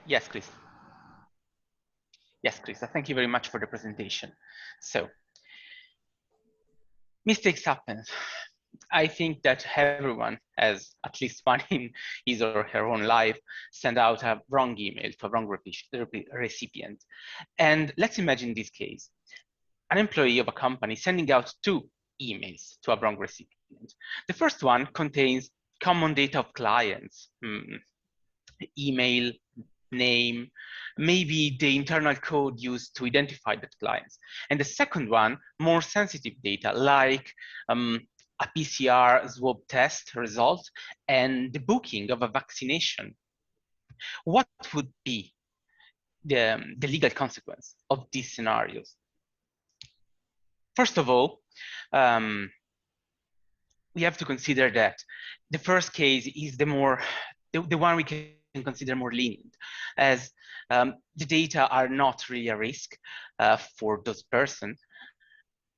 Yes, Chris. Yes, Krista, thank you very much for the presentation. So, mistakes happen. I think that everyone has at least one in his or her own life send out a wrong email to a wrong recipient. And let's imagine this case. An employee of a company sending out 2 emails to a wrong recipient. The first one contains common data of clients, email, name, maybe the internal code used to identify that clients. And the second one, more sensitive data like a PCR swab test result and the booking of a vaccination. What would be the legal consequence of these scenarios? First of all, we have to consider that the first case is the one we can consider more lenient, as the data are not really a risk for those persons.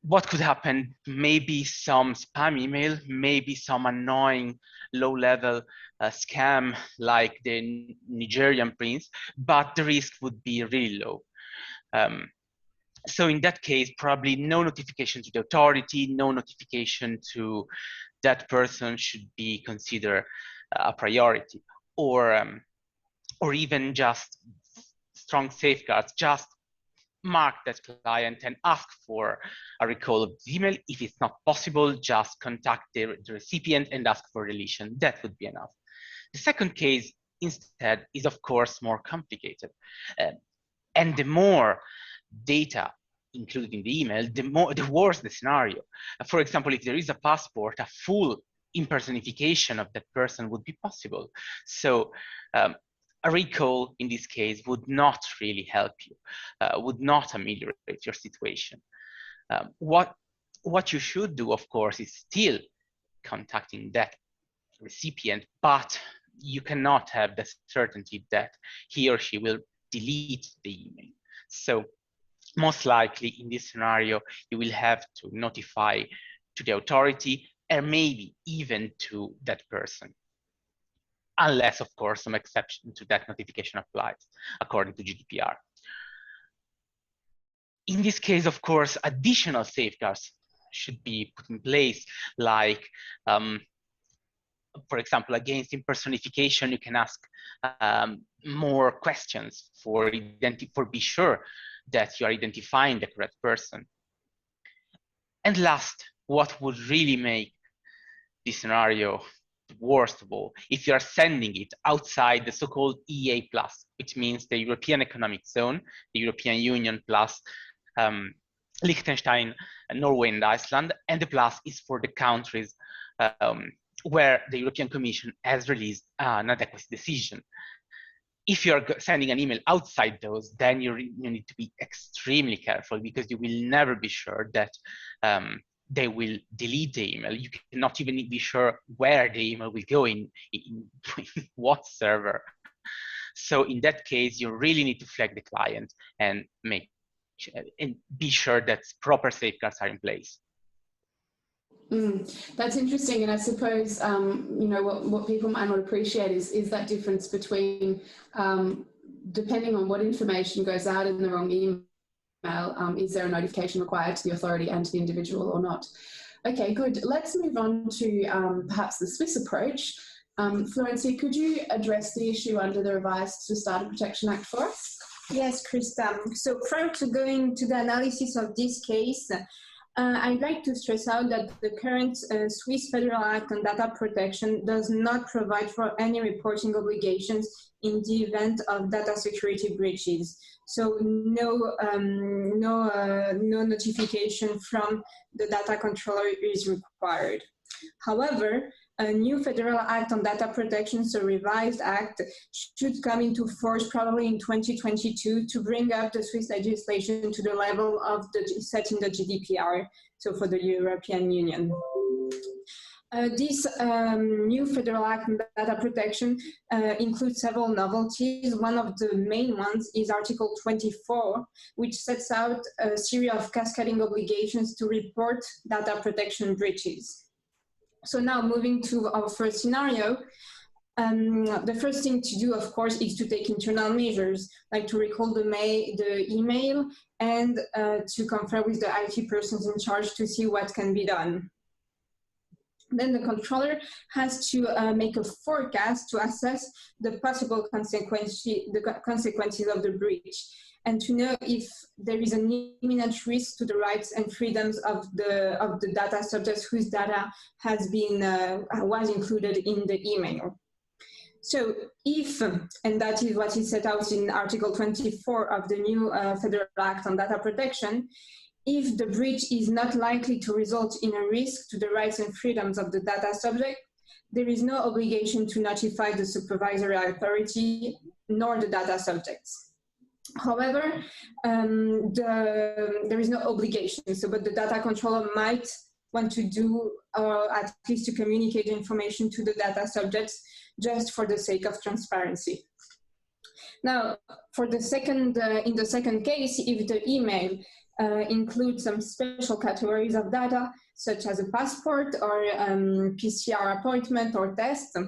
What could happen? Maybe some spam email, maybe some annoying low-level scam like the Nigerian prince, but the risk would be really low. So in that case, probably no notification to the authority, no notification to that person should be considered a priority, or even just strong safeguards, just mark that client and ask for a recall of the email. If it's not possible, just contact the recipient and ask for deletion. That would be enough. The second case instead is of course more complicated. And the more data included in the email, the worse the scenario. For example, if there is a passport, a full impersonification of that person would be possible. So a recall in this case would not really help you, would not ameliorate your situation. What you should do, of course, is still contacting that recipient, but you cannot have the certainty that he or she will delete the email. So most likely in this scenario, you will have to notify to the authority and maybe even to that person, unless, of course, some exception to that notification applies according to GDPR. In this case, of course, additional safeguards should be put in place, like, for example, against impersonification, you can ask more questions for be sure that you are identifying the correct person. And last, what would really make this scenario worst of all, if you are sending it outside the so-called EEA+, which means the European Economic Zone, the European Union plus Liechtenstein, Norway, and Iceland, and the plus is for the countries where the European Commission has released an adequacy decision. If you're sending an email outside those, then you need to be extremely careful, because you will never be sure that they will delete the email. You cannot even be sure where the email will go in what server. So in that case, you really need to flag the client and be sure that proper safeguards are in place. That's interesting, and I suppose you know what people might not appreciate is that difference between depending on what information goes out in the wrong email, is there a notification required to the authority and to the individual or not? Okay, good. Let's move on to perhaps the Swiss approach. Florencia, could you address the issue under the revised Swiss Data Protection Act for us? Yes, Krista. So prior to going to the analysis of this case, I'd like to stress out that the current Swiss Federal Act on Data Protection does not provide for any reporting obligations in the event of data security breaches. So no notification from the data controller is required. However, a new Federal Act on Data Protection, so revised act, should come into force probably in 2022 to bring up the Swiss legislation to the level of set in the GDPR, so for the European Union. This new Federal Act on Data Protection includes several novelties. One of the main ones is Article 24, which sets out a series of cascading obligations to report data protection breaches. So now moving to our first scenario, the first thing to do, of course, is to take internal measures, like to recall the email and to confer with the IT persons in charge to see what can be done. Then the controller has to make a forecast to assess the possible consequences of the breach, and to know if there is an imminent risk to the rights and freedoms of the data subjects whose data has been was included in the email. So if, and that is what is set out in Article 24 of the new Federal Act on Data Protection, if the breach is not likely to result in a risk to the rights and freedoms of the data subject, there is no obligation to notify the supervisory authority nor the data subjects. However, there is no obligation, but the data controller might want to do, or at least to communicate information to the data subjects just for the sake of transparency. Now, for the second, in the second case, if the email includes some special categories of data, such as a passport or PCR appointment or test,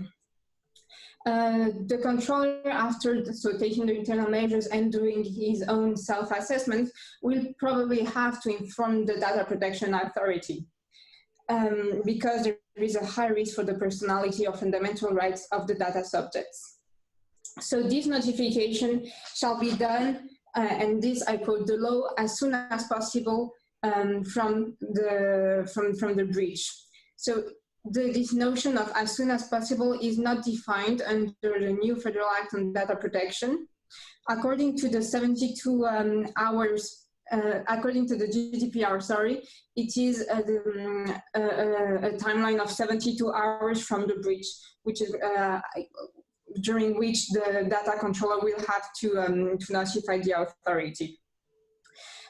the controller, after taking the internal measures and doing his own self-assessment, will probably have to inform the data protection authority because there is a high risk for the personality or fundamental rights of the data subjects. So this notification shall be done, and this, I quote the law, as soon as possible from the breach. So this notion of as soon as possible is not defined under the new Federal Act on Data Protection. According to the 72 hours, according to the GDPR, sorry, it is a timeline of 72 hours from the breach, which is during which the data controller will have to notify the authority.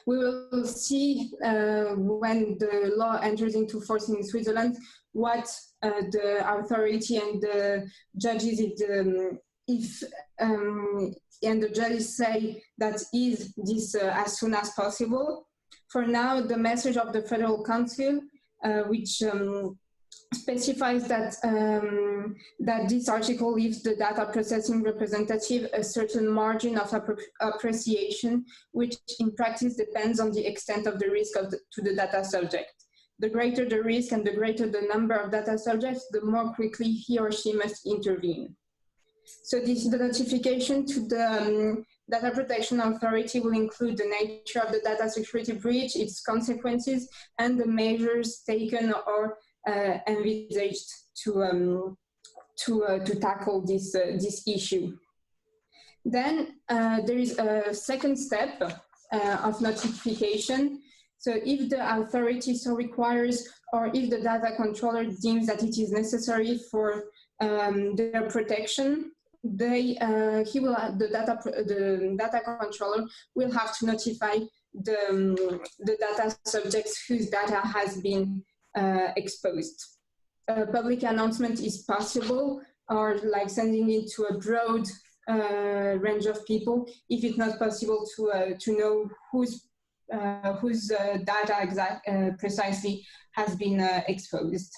We will see when the law enters into force in Switzerland what the authority and the judges, and the judges say that is this as soon as possible. For now, the message of the Federal Council, which specifies that that this article leaves the data processing representative a certain margin of appreciation, which in practice depends on the extent of the risk to the data subject. The greater the risk and the greater the number of data subjects, the more quickly he or she must intervene. So the notification to the Data Protection Authority will include the nature of the data security breach, its consequences, and the measures taken or envisaged to tackle this issue. Then there is a second step of notification. So if the authority so requires, or if the data controller deems that it is necessary for their protection, the data controller will have to notify the data subjects whose data has been exposed. A public announcement is possible, or like sending it to a broad range of people, if it's not possible to know whose data precisely has been exposed.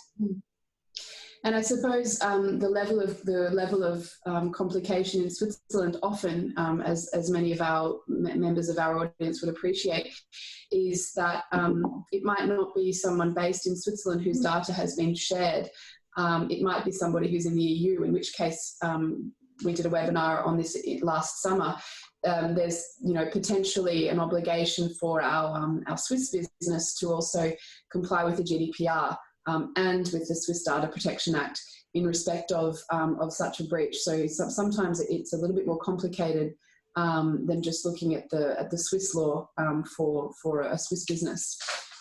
And I suppose the level of complication in Switzerland often, as many of our members of our audience would appreciate, is that it might not be someone based in Switzerland whose data has been shared. It might be somebody who's in the EU, in which case we did a webinar on this last summer. There's potentially an obligation for our Swiss business to also comply with the GDPR and with the Swiss Data Protection Act in respect of such a breach. So sometimes it's a little bit more complicated than just looking at the Swiss law for a Swiss business.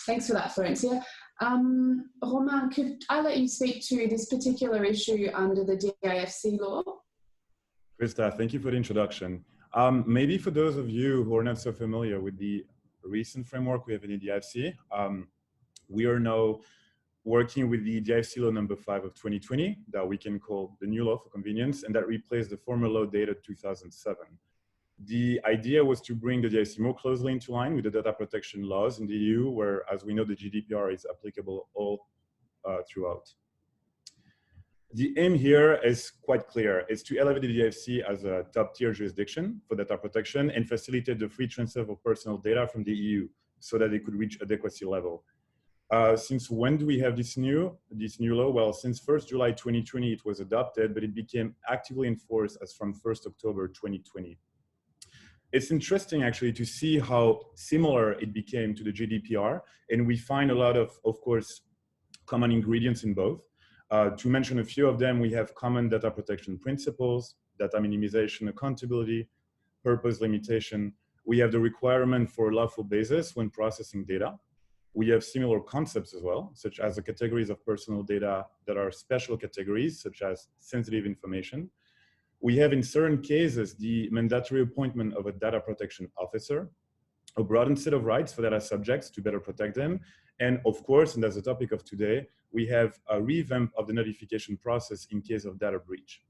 Thanks for that, Florencia. Romain, could I let you speak to this particular issue under the DIFC law? Krista, thank you for the introduction. Maybe for those of you who are not so familiar with the recent framework we have in the DIFC, we are now working with the DIFC law number 5 of 2020 that we can call the new law for convenience, and that replaced the former law dated 2007. The idea was to bring the DIFC more closely into line with the data protection laws in the EU, where, as we know, the GDPR is applicable all throughout. The aim here is quite clear. It's to elevate the DIFC as a top-tier jurisdiction for data protection and facilitate the free transfer of personal data from the EU so that they could reach adequacy level. Since when do we have this new law? Well, since 1st July 2020, it was adopted, but it became actively enforced as from 1st October 2020. It's interesting actually to see how similar it became to the GDPR, and we find a lot of course, common ingredients in both. To mention a few of them, we have common data protection principles, data minimization, accountability, purpose limitation. We have the requirement for a lawful basis when processing data. We have similar concepts as well, such as the categories of personal data that are special categories, such as sensitive information. We have in certain cases the mandatory appointment of a data protection officer, a broadened set of rights for data subjects to better protect them. And of course, and that's the topic of today, we have a revamp of the notification process in case of data breach.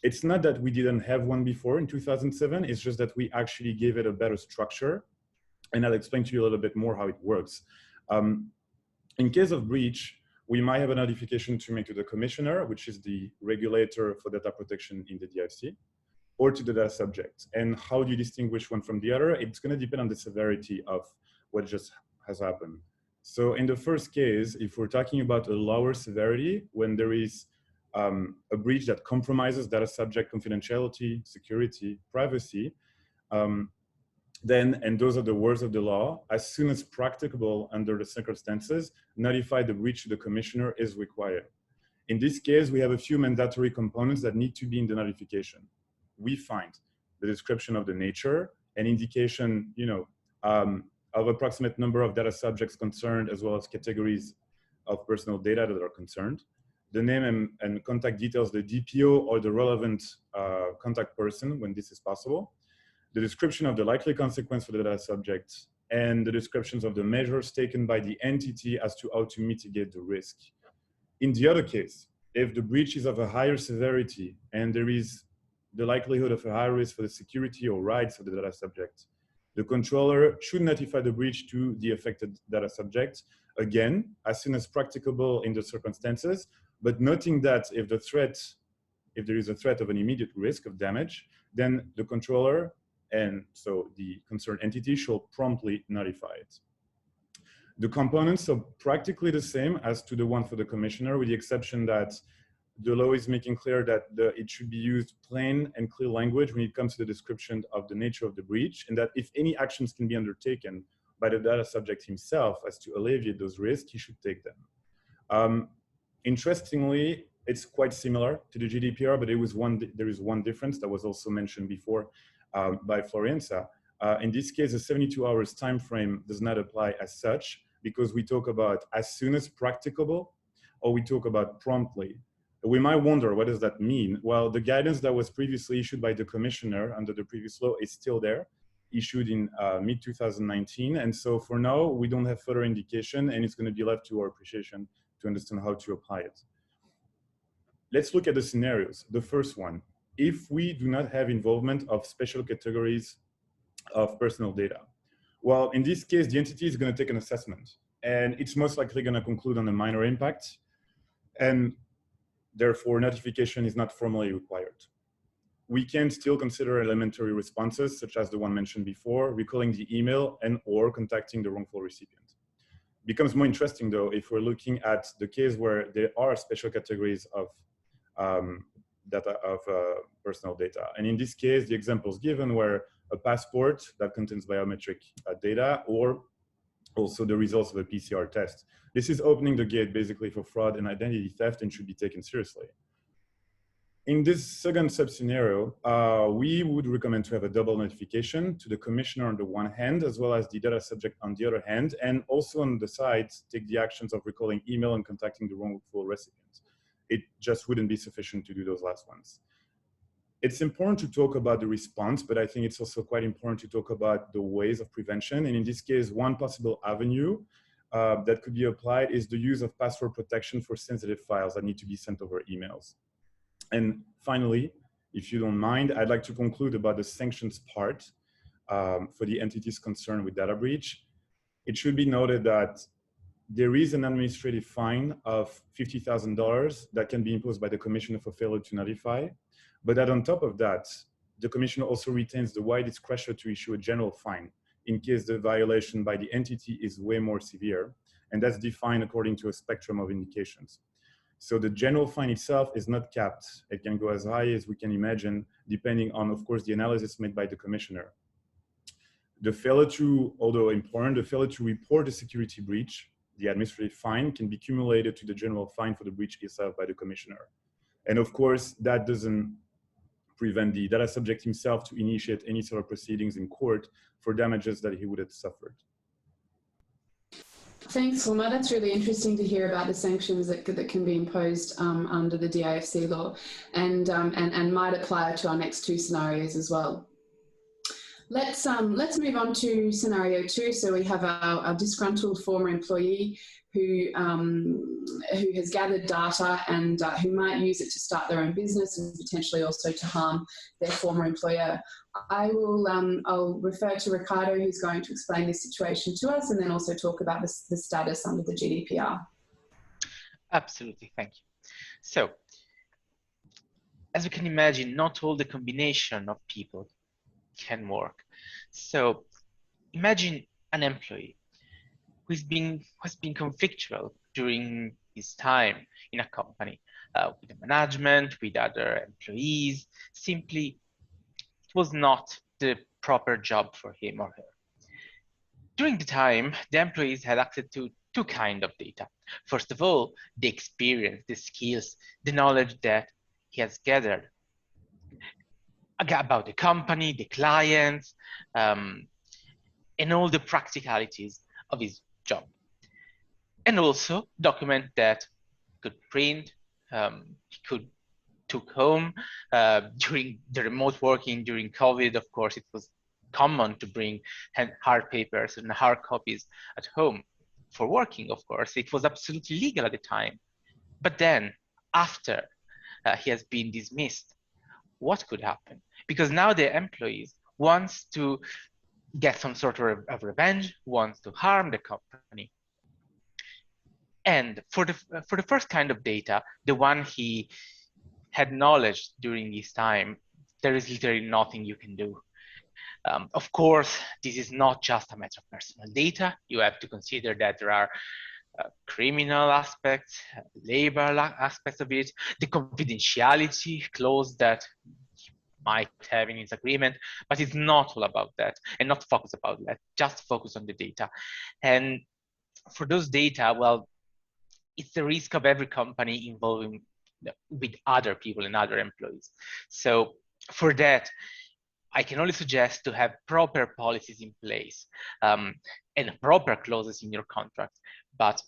It's not that we didn't have one before in 2007, it's just that we actually gave it a better structure. And I'll explain to you a little bit more how it works. In case of breach, we might have a notification to make to the commissioner, which is the regulator for data protection in the DIFC, or to the data subject. And how do you distinguish one from the other? It's going to depend on the severity of what just has happened. So in the first case, if we're talking about a lower severity, when there is a breach that compromises data subject confidentiality, security, privacy, then, and those are the words of the law, as soon as practicable under the circumstances, notify the breach to the commissioner is required. In this case, we have a few mandatory components that need to be in the notification. We find the description of the nature, an indication, of approximate number of data subjects concerned, as well as categories of personal data that are concerned, the name and contact details, the DPO or the relevant contact person when this is possible, the description of the likely consequence for the data subject, and the descriptions of the measures taken by the entity as to how to mitigate the risk. In the other case, if the breach is of a higher severity and there is the likelihood of a higher risk for the security or rights of the data subject, the controller should notify the breach to the affected data subject, again, as soon as practicable in the circumstances, but noting that if there is a threat of an immediate risk of damage, then the controller and so the concerned entity shall promptly notify it. The components are practically the same as to the one for the commissioner, with the exception that the law is making clear that it should be used plain and clear language when it comes to the description of the nature of the breach, and that if any actions can be undertaken by the data subject himself as to alleviate those risks, he should take them. Interestingly, it's quite similar to the GDPR, but there is one difference that was also mentioned before by Florencia. In this case, a 72 hours time frame does not apply as such, because we talk about as soon as practicable, or we talk about promptly. We might wonder, what does that mean? Well, the guidance that was previously issued by the commissioner under the previous law is still there, issued in mid-2019. And so for now, we don't have further indication, and it's going to be left to our appreciation to understand how to apply it. Let's look at the scenarios. The first one, if we do not have involvement of special categories of personal data. Well, in this case, the entity is going to take an assessment, and it's most likely going to conclude on a minor impact, and therefore notification is not formally required. We can still consider elementary responses, such as the one mentioned before, recalling the email and or contacting the wrongful recipient. It becomes more interesting, though, if we're looking at the case where there are special categories of personal data. And in this case, the examples given were a passport that contains biometric data, or also the results of a PCR test. This is opening the gate basically for fraud and identity theft and should be taken seriously. In this second sub-scenario, we would recommend to have a double notification to the commissioner on the one hand, as well as the data subject on the other hand, and also on the side, take the actions of recalling email and contacting the wrongful recipient. It just wouldn't be sufficient to do those last ones. It's important to talk about the response, but I think it's also quite important to talk about the ways of prevention. And in this case, one possible avenue that could be applied is the use of password protection for sensitive files that need to be sent over emails. And finally, if you don't mind, I'd like to conclude about the sanctions part for the entities concerned with data breach. It should be noted that there is an administrative fine of $50,000 that can be imposed by the commissioner for failure to notify. But that on top of that, the commissioner also retains the wide discretion to issue a general fine in case the violation by the entity is way more severe. And that's defined according to a spectrum of indications. So the general fine itself is not capped. It can go as high as we can imagine, depending on, of course, the analysis made by the commissioner. The failure to, although important, the failure to report a security breach, the administrative fine, can be cumulated to the general fine for the breach itself by the commissioner. And of course, that doesn't prevent the data subject himself to initiate any sort of proceedings in court for damages that he would have suffered. Thanks, Romain. That's really interesting to hear about the sanctions that can be imposed under the DIFC law and might apply to our next two scenarios as well. Let's move on to scenario 2. So we have our disgruntled former employee who has gathered data and who might use it to start their own business and potentially also to harm their former employer. I'll refer to Riccardo, who's going to explain this situation to us and then also talk about the status under the GDPR. Absolutely, thank you. So, as you can imagine, not all the combination of people can work. So imagine an employee who has been conflictual during his time in a company with the management, with other employees. Simply, it was not the proper job for him or her. During the time, the employees had access to two kinds of data. First of all, the experience, the skills, the knowledge that he has gathered about the company, the clients, and all the practicalities of his job. And also document that could print, he could took home. During the remote working during COVID, of course, it was common to bring hard papers and hard copies at home for working, of course. It was absolutely legal at the time. But then after he has been dismissed, what could happen? Because now the employees wants to get some sort of revenge, wants to harm the company. And for the first kind of data, the one he had knowledge during his time, there is literally nothing you can do. Of course, this is not just a matter of personal data. You have to consider that there are criminal aspects, labor aspects of it, the confidentiality clause that might have in its agreement, but it's not all about that and not focus about that, just focus on the data. And for those data, well, it's the risk of every company involving with other people and other employees. So for that, I can only suggest to have proper policies in place and proper clauses in your contract. But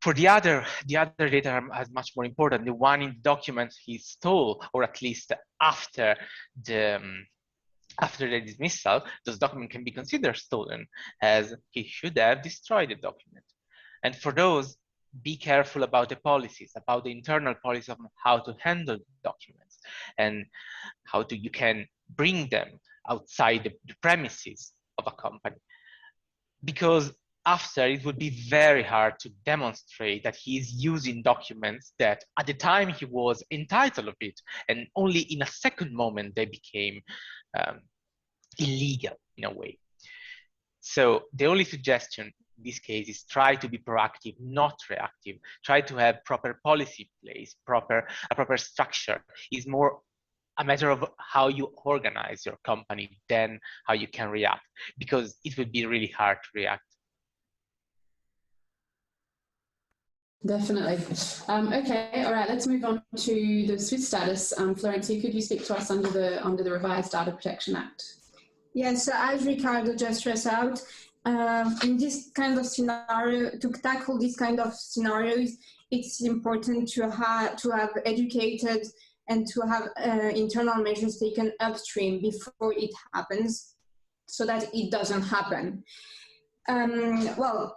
for the other data is much more important. The one in the document he stole, or at least after the dismissal, those documents can be considered stolen, as he should have destroyed the document. And for those, be careful about the policies, about the internal policies of how to handle documents and how you can bring them outside the premises of a company. Because after, it would be very hard to demonstrate that he is using documents that at the time he was entitled of it, and only in a second moment they became illegal in a way. So the only suggestion in this case is try to be proactive, not reactive. Try to have proper policy in place, a proper structure. Is more a matter of how you organize your company than how you can react, because it would be really hard to react. Definitely. Okay, all right, let's move on to the Swiss status. Florencia, could you speak to us under the revised Data Protection Act? Yes, so as Riccardo just stressed out, in this kind of scenario, to tackle this kind of scenarios, it's important to have educated and to have internal measures taken upstream before it happens, so that it doesn't happen. Well,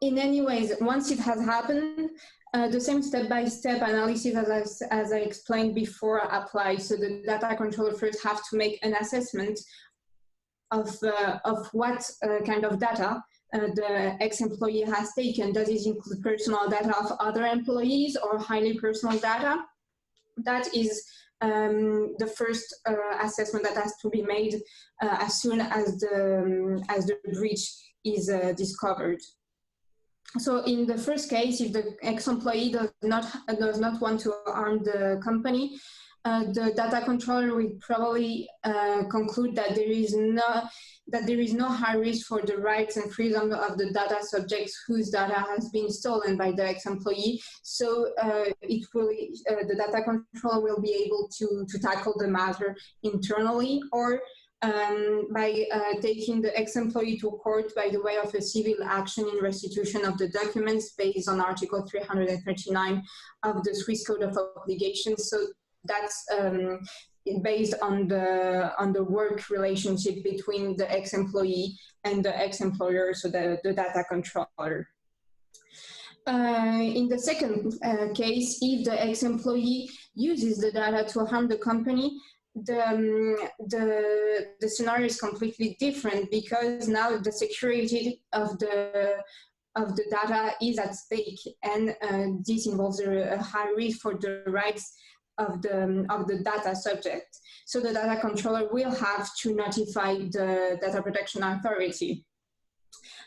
in any ways, once it has happened, the same step-by-step analysis as I explained before applies. So the data controller first have to make an assessment of what kind of data the ex-employee has taken. Does it include personal data of other employees or highly personal data? That is the first assessment that has to be made as soon as the breach is discovered. So in the first case, if the ex-employee does not want to harm the company, the data controller will probably conclude that there is no high risk for the rights and freedom of the data subjects whose data has been stolen by the ex-employee. So the data controller will be able to tackle the matter internally, or by taking the ex-employee to court by the way of a civil action in restitution of the documents based on Article 339 of the Swiss Code of Obligations. So that's based on the work relationship between the ex-employee and the ex-employer, so the data controller. In the second case, if the ex-employee uses the data to harm the company, the scenario is completely different, because now the security of the data is at stake, and this involves a high risk for the rights of the data subject. So the data controller will have to notify the data protection authority.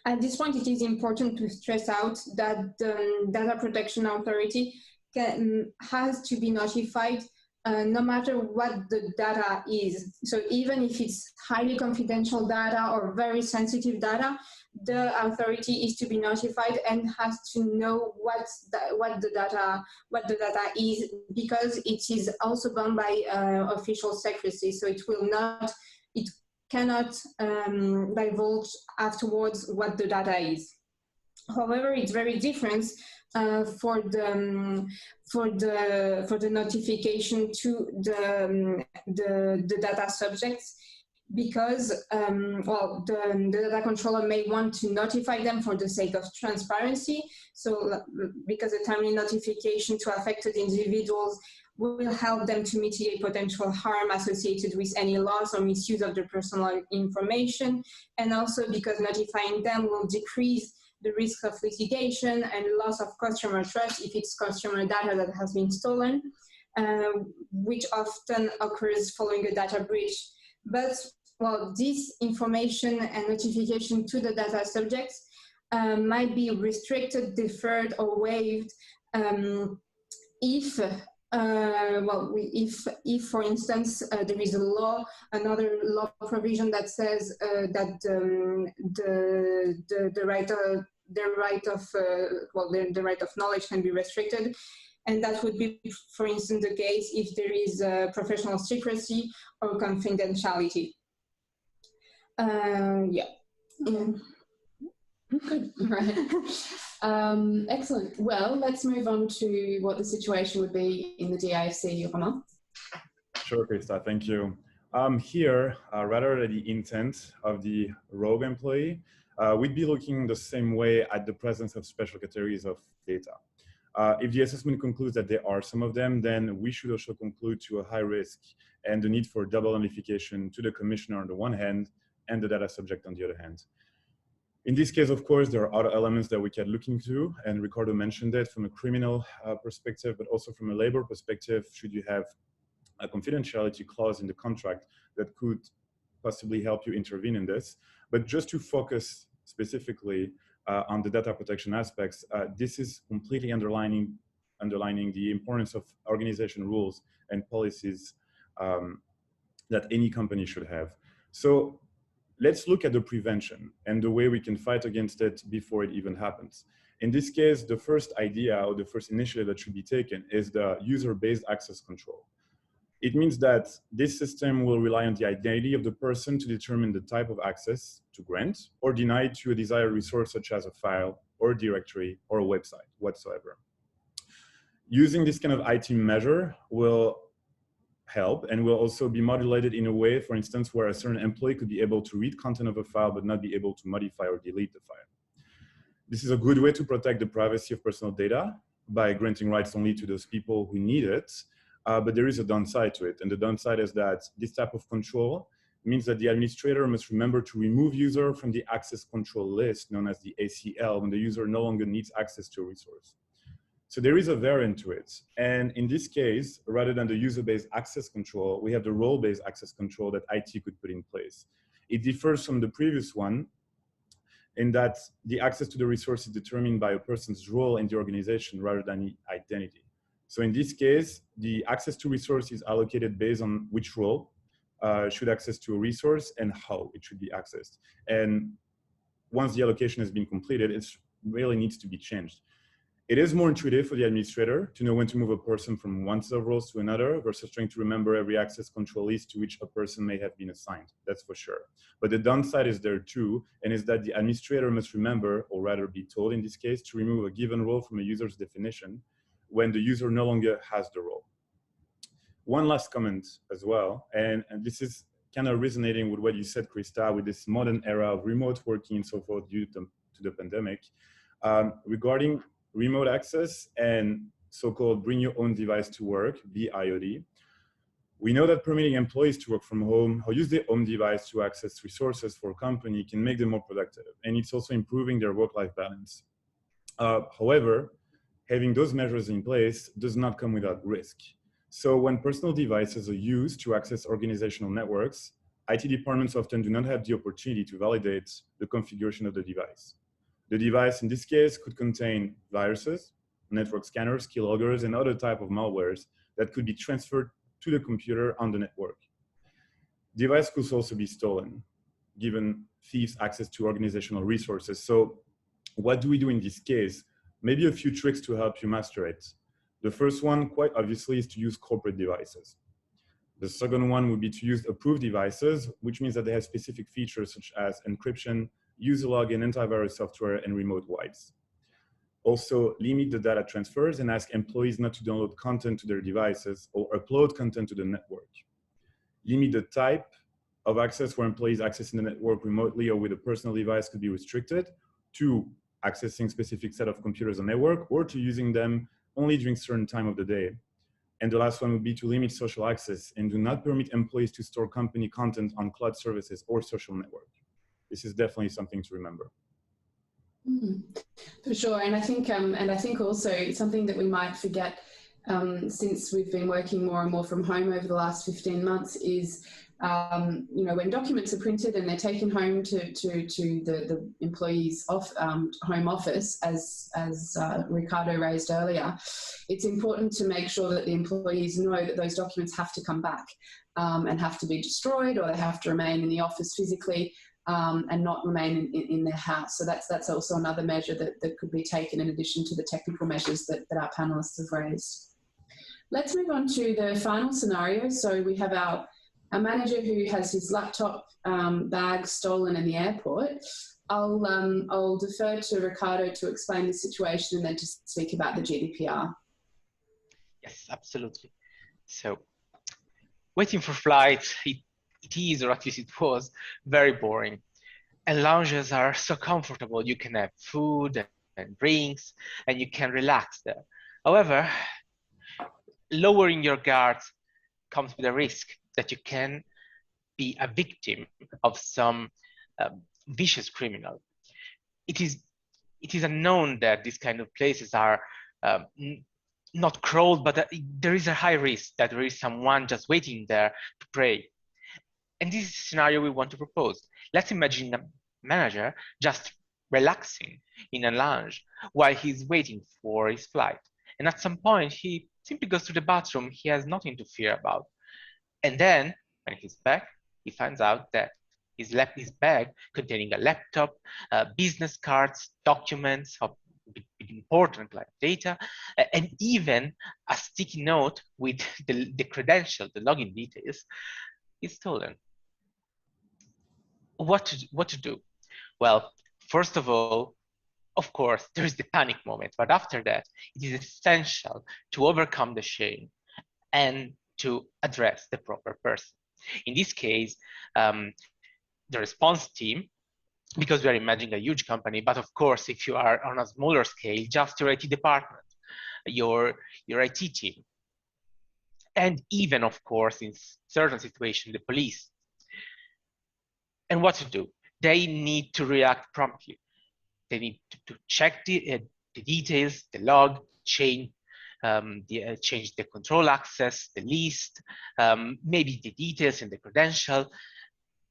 At this point, it is important to stress out that the data protection authority has to be notified no matter what the data is. So even if it's highly confidential data or very sensitive data, the authority is to be notified and has to know what the data is, because it is also bound by official secrecy. So it cannot divulge afterwards what the data is. However, it's very different for the notification to the data subjects, because the data controller may want to notify them for the sake of transparency. So because the timely notification to affected individuals will help them to mitigate potential harm associated with any loss or misuse of their personal information, and also because notifying them will decrease the risk of litigation and loss of customer trust if it's customer data that has been stolen, which often occurs following a data breach. But this information and notification to the data subjects might be restricted, deferred, or waived if, for instance, there is another law provision that says that the right of knowledge can be restricted, and that would be, for instance, the case if there is professional secrecy or confidentiality. Good, right. Excellent. Well, let's move on to what the situation would be in the DIFC, Romain. Sure, Krista, thank you. Here, rather than the intent of the rogue employee, we'd be looking the same way at the presence of special categories of data. If the assessment concludes that there are some of them, then we should also conclude to a high risk and the need for double notification to the commissioner on the one hand and the data subject on the other hand. In this case, of course, there are other elements that we can look into, and Riccardo mentioned it from a criminal perspective, but also from a labor perspective, should you have a confidentiality clause in the contract that could possibly help you intervene in this. But just to focus specifically on the data protection aspects, this is completely underlining the importance of organization rules and policies that any company should have. So let's look at the prevention and the way we can fight against it before it even happens. In this case, the first idea or the first initiative that should be taken is the user-based access control. It means that this system will rely on the identity of the person to determine the type of access to grant or deny to a desired resource, such as a file or a directory or a website whatsoever. Using this kind of IT measure will help and will also be modulated in a way, for instance, where a certain employee could be able to read content of a file but not be able to modify or delete the file. This is a good way to protect the privacy of personal data by granting rights only to those people who need it, but there is a downside to it, and the downside is that this type of control means that the administrator must remember to remove user from the access control list, known as the ACL, when the user no longer needs access to a resource. So there is a variant to it. And in this case, rather than the user-based access control, we have the role-based access control that IT could put in place. It differs from the previous one in that the access to the resource is determined by a person's role in the organization rather than identity. So in this case, the access to resource is allocated based on which role should access to a resource and how it should be accessed. And once the allocation has been completed, it really needs to be changed. It is more intuitive for the administrator to know when to move a person from one set of roles to another versus trying to remember every access control list to which a person may have been assigned, that's for sure. But the downside is there too, and is that the administrator must remember, or rather be told in this case, to remove a given role from a user's definition when the user no longer has the role. One last comment as well, and this is kind of resonating with what you said, Krista, with this modern era of remote working and so forth due to the pandemic, regarding remote access and so-called bring your own device to work, BIOD. We know that permitting employees to work from home or use their own device to access resources for a company can make them more productive, and it's also improving their work-life balance. However, having those measures in place does not come without risk. So when personal devices are used to access organizational networks, IT departments often do not have the opportunity to validate the configuration of the device. The device in this case could contain viruses, network scanners, keyloggers, and other type of malwares that could be transferred to the computer on the network. Device could also be stolen, given thieves access to organizational resources. So what do we do in this case? Maybe a few tricks to help you master it. The first one, quite obviously, is to use corporate devices. The second one would be to use approved devices, which means that they have specific features such as encryption, user login, antivirus software, and remote wipes. Also, limit the data transfers and ask employees not to download content to their devices or upload content to the network. Limit the type of access where employees accessing the network remotely or with a personal device could be restricted to accessing specific set of computers on network or to using them only during certain time of the day. And the last one would be to limit social access and do not permit employees to store company content on cloud services or social network. This is definitely something to remember. For sure, and I think also something that we might forget since we've been working more and more from home over the last 15 months is, you know, when documents are printed and they're taken home to the employee's home office, as Riccardo raised earlier, it's important to make sure that the employees know that those documents have to come back and have to be destroyed, or they have to remain in the office physically and not remain in their house. So that's also another measure that could be taken in addition to the technical measures that our panelists have raised. Let's move on to the final scenario. So we have our manager who has his laptop bag stolen in the airport. I'll defer to Riccardo to explain the situation and then to speak about the GDPR. Yes, absolutely. So waiting for flights, it is, or at least it was, very boring. And lounges are so comfortable. You can have food and drinks, and you can relax there. However, lowering your guards comes with a risk that you can be a victim of some vicious criminal. It is unknown that these kind of places are not crawled, but there is a high risk that there is someone just waiting there to prey. And this is a scenario we want to propose. Let's imagine a manager just relaxing in a lounge while he's waiting for his flight. And at some point, he simply goes to the bathroom. He has nothing to fear about. And then, when he's back, he finds out that he's left his bag containing a laptop, business cards, documents of important like data, and even a sticky note with the credentials, the login details, is stolen. What to do? Well, first of all, of course, there is the panic moment, but after that, it is essential to overcome the shame and to address the proper person. In this case, the response team, because we are imagining a huge company, but of course, if you are on a smaller scale, just your IT department, your IT team, and even, of course, in certain situations, the police. And what to do? They need to react promptly. They need to check the details, the log, change the control access, the list, maybe the details in the credential,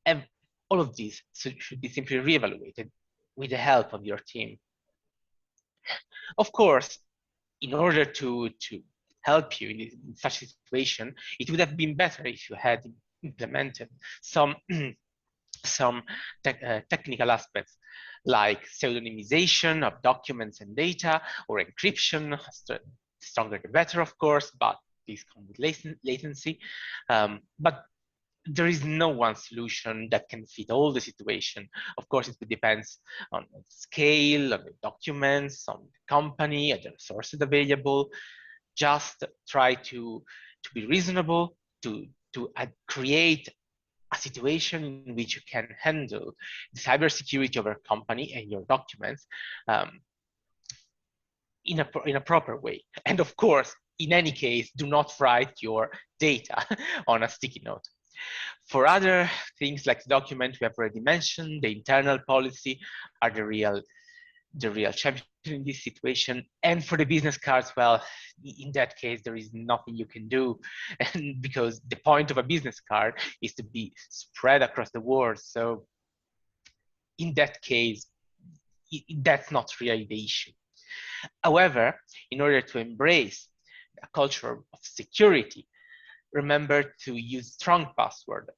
and all of these should be simply reevaluated with the help of your team. Of course, in order to help you in such a situation, it would have been better if you had implemented some technical aspects like pseudonymization of documents and data, or encryption. Stronger the better, of course, but these come with latency. But there is no one solution that can fit all the situation. Of course, it depends on the scale, on the documents, on the company, and the resources available. Just try to be reasonable, to create a situation in which you can handle the cybersecurity of your company and your documents in a proper way. And of course, in any case, do not write your data on a sticky note. For other things like the document we have already mentioned, the internal policy are the real champion in this situation. And for the business cards, well, in that case, there is nothing you can do, and because the point of a business card is to be spread across the world. So in that case, that's not really the issue. However, in order to embrace a culture of security, remember to use strong password,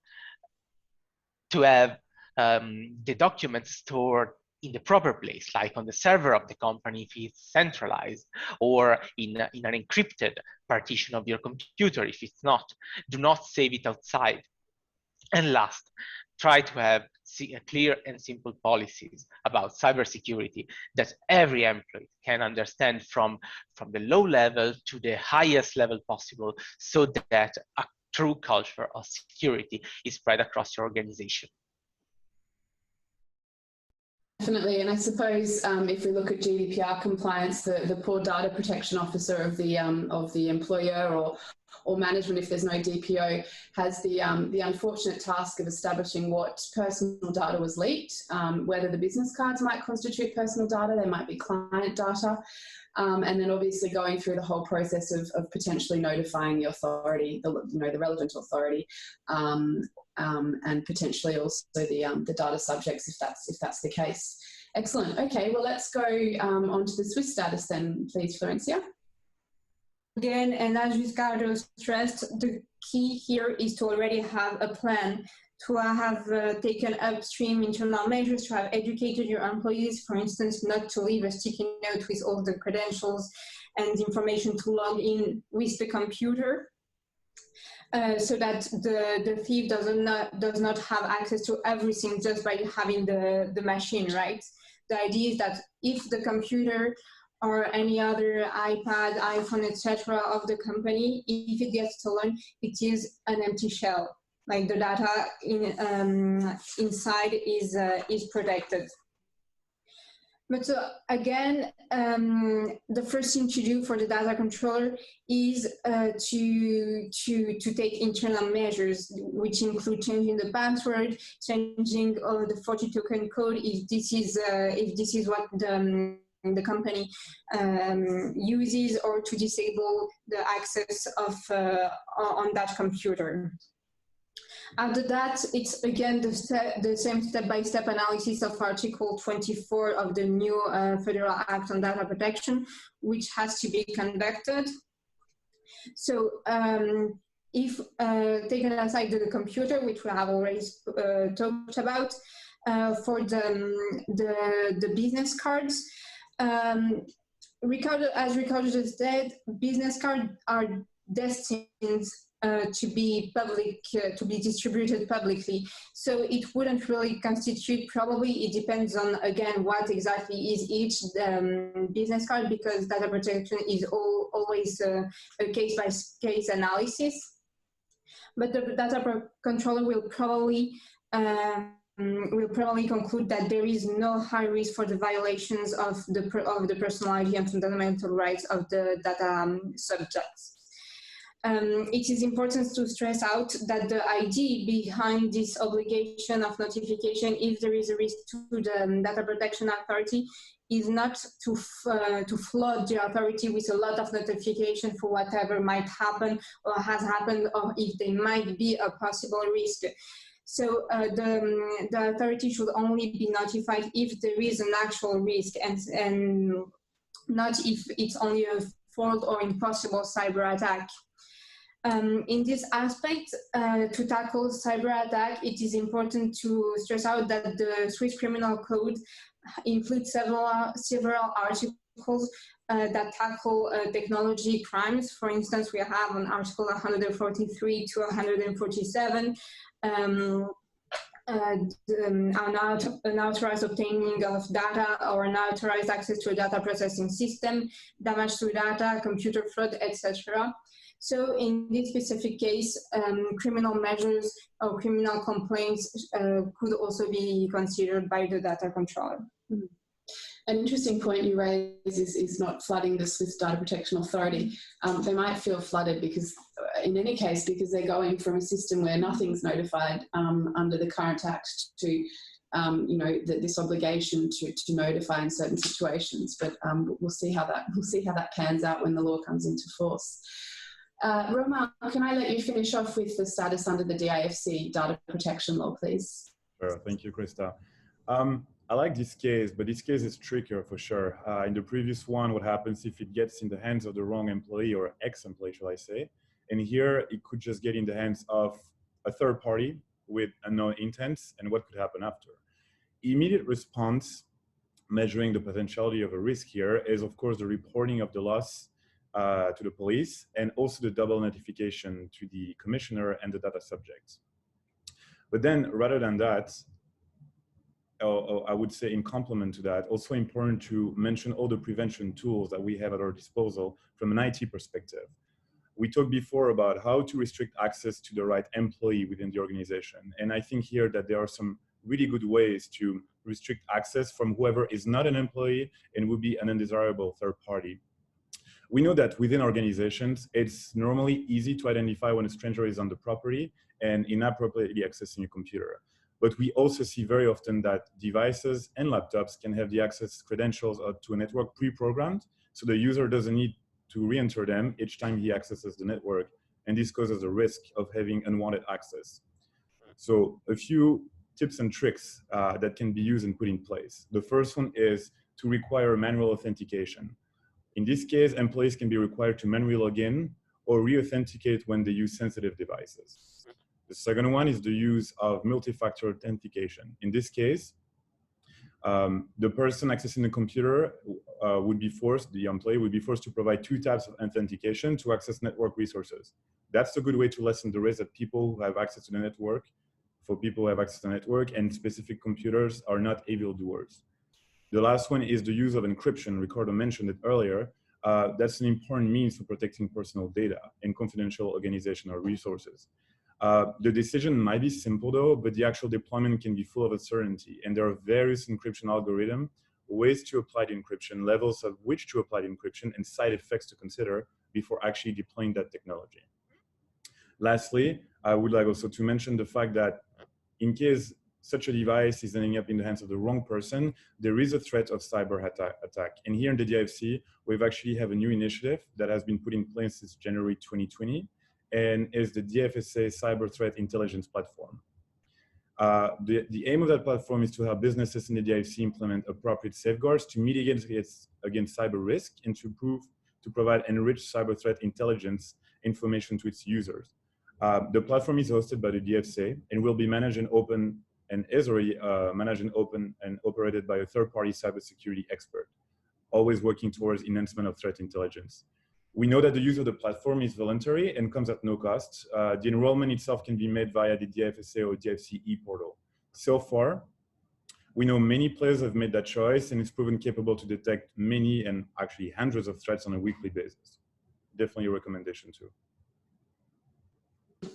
to have the documents stored in the proper place, like on the server of the company if it's centralized, or in an encrypted partition of your computer if it's not. Do not save it outside. And last, try to have clear and simple policies about cybersecurity that every employee can understand from the low level to the highest level possible, so that a true culture of security is spread across your organization. Definitely, and I suppose if we look at GDPR compliance, the poor data protection officer of the employer or management, if there's no DPO, has the unfortunate task of establishing what personal data was leaked, whether the business cards might constitute personal data, they might be client data, and then obviously going through the whole process of potentially notifying the authority, the relevant authority, and potentially also the data subjects if that's the case. Excellent. Okay, well let's go on to the Swiss status then, please, Florencia. Again, and as Riccardo stressed, the key here is to already have a plan, to have taken upstream internal measures, to have educated your employees, for instance, not to leave a sticky note with all the credentials and information to log in with the computer, so that the thief does not have access to everything just by having the machine, right? The idea is that if the computer or any other iPad, iPhone, etc. of the company, if it gets stolen, it is an empty shell. Like the data inside is protected. But so again, the first thing to do for the data controller is to take internal measures, which include changing the password, changing the 40 token code if this is what the company uses, or to disable the access of on that computer. After that, it's again the same step-by-step analysis of Article 24 of the new Federal Act on Data Protection, which has to be conducted. So if taken aside the computer, which we have already talked about, for the business cards, as Riccardo just said, business cards are destined to be public, to be distributed publicly. So it wouldn't really constitute, probably it depends on, again, what exactly is each business card, because data protection is always a case-by-case analysis. But the data controller will probably conclude that there is no high risk for the violations of the personality and fundamental rights of the data subjects. it is important to stress out that the idea behind this obligation of notification, if there is a risk to the data protection authority, is not to flood the authority with a lot of notification for whatever might happen or has happened, or if there might be a possible risk. So the authority should only be notified if there is an actual risk, and not if it's only a failed or impossible cyber attack. In this aspect, to tackle cyber attack, it is important to stress out that the Swiss Criminal Code includes several articles that tackle technology crimes. For instance, we have an article 143 to 147, unauthorized obtaining of data or unauthorized access to a data processing system, damage to data, computer fraud, etc. So in this specific case, criminal measures or criminal complaints could also be considered by the data controller. Mm. An interesting point you raise is not flooding the Swiss Data Protection Authority. They might feel flooded because, in any case, because they're going from a system where nothing's notified under the current act to, you know, this obligation to notify in certain situations. But we'll see how that pans out when the law comes into force. Romain, can I let you finish off with the status under the DIFC data protection law, please? Sure, thank you, Krista. I like this case, but this case is trickier for sure. In the previous one, what happens if it gets in the hands of the wrong employee or ex-employee, shall I say? And here, it could just get in the hands of a third party with unknown intents, and what could happen after? Immediate response, measuring the potentiality of a risk here, is of course the reporting of the loss to the police, and also the double notification to the commissioner and the data subject. But then, rather than that, I would say in complement to that, also important to mention all the prevention tools that we have at our disposal from an IT perspective. We talked before about how to restrict access to the right employee within the organization. And I think here that there are some really good ways to restrict access from whoever is not an employee and would be an undesirable third party. We know that within organizations, it's normally easy to identify when a stranger is on the property and inappropriately accessing a computer. But we also see very often that devices and laptops can have the access credentials to a network pre-programmed, so the user doesn't need to re-enter them each time he accesses the network, and this causes a risk of having unwanted access. So a few tips and tricks that can be used and put in place. The first one is to require manual authentication. In this case, employees can be required to manually log in or re-authenticate when they use sensitive devices. The second one is the use of multi-factor authentication. In this case, the person accessing the computer would be forced, the employee would be forced to provide 2 types of authentication to access network resources. That's a good way to lessen the risk that people who have access to the network, for people who have access to the network and specific computers are not evildoers. The last one is the use of encryption. Riccardo mentioned it earlier. That's an important means for protecting personal data and confidential organizational resources. The decision might be simple though, but the actual deployment can be full of uncertainty. And there are various encryption algorithms, ways to apply the encryption, levels of which to apply the encryption, and side effects to consider before actually deploying that technology. Lastly, I would like also to mention the fact that in case such a device is ending up in the hands of the wrong person, there is a threat of cyber attack. And here in the DIFC, we've actually have a new initiative that has been put in place since January 2020, and is the DFSA Cyber Threat Intelligence Platform. The aim of that platform is to help businesses in the DIFC implement appropriate safeguards to mitigate against cyber risk and to provide enriched cyber threat intelligence information to its users. The platform is hosted by the DFC and will be managed and open and is already managed and open and operated by a third-party cybersecurity expert, always working towards enhancement of threat intelligence. We know that the use of the platform is voluntary and comes at no cost. The enrollment itself can be made via the DFSA or DFC e-portal. So far, we know many players have made that choice, and it's proven capable to detect many and actually hundreds of threats on a weekly basis. Definitely a recommendation too.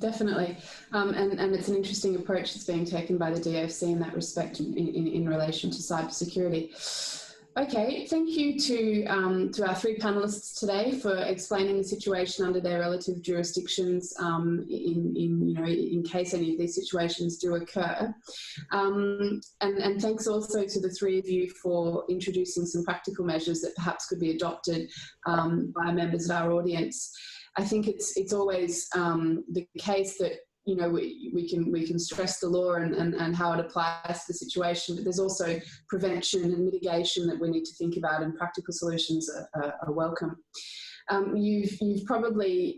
Definitely, and it's an interesting approach that's being taken by the DFC in that respect in relation to cybersecurity. Okay, thank you to our three panelists today for explaining the situation under their relative jurisdictions in case any of these situations do occur. And thanks also to the three of you for introducing some practical measures that perhaps could be adopted by members of our audience. I think it's always the case that we can stress the law and how it applies to the situation, but there's also prevention and mitigation that we need to think about, and practical solutions are welcome. You've probably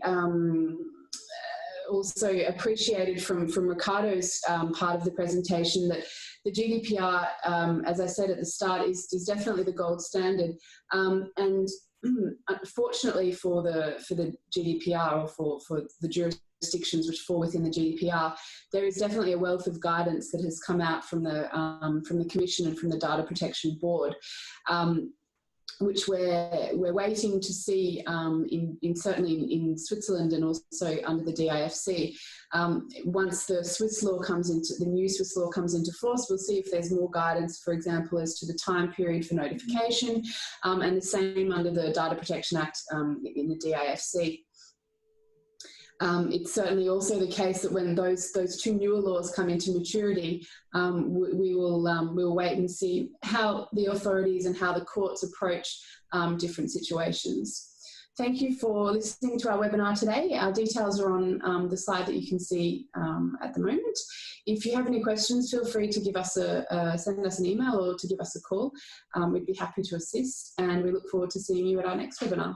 also appreciated from Riccardo's part of the presentation that the GDPR, as I said at the start, is definitely the gold standard, and unfortunately for the GDPR, or for the jurisdictions which fall within the GDPR, there is definitely a wealth of guidance that has come out from the Commission and from the Data Protection Board, which we're waiting to see certainly in Switzerland and also under the DIFC. Once the new Swiss law comes into force, we'll see if there's more guidance, for example, as to the time period for notification, and the same under the Data Protection Act in the DIFC. It's certainly also the case that when those two newer laws come into maturity, we will wait and see how the authorities and how the courts approach different situations. Thank you for listening to our webinar today. Our details are on the slide that you can see at the moment. If you have any questions, feel free to give us send us an email or to give us a call. We'd be happy to assist, and we look forward to seeing you at our next webinar.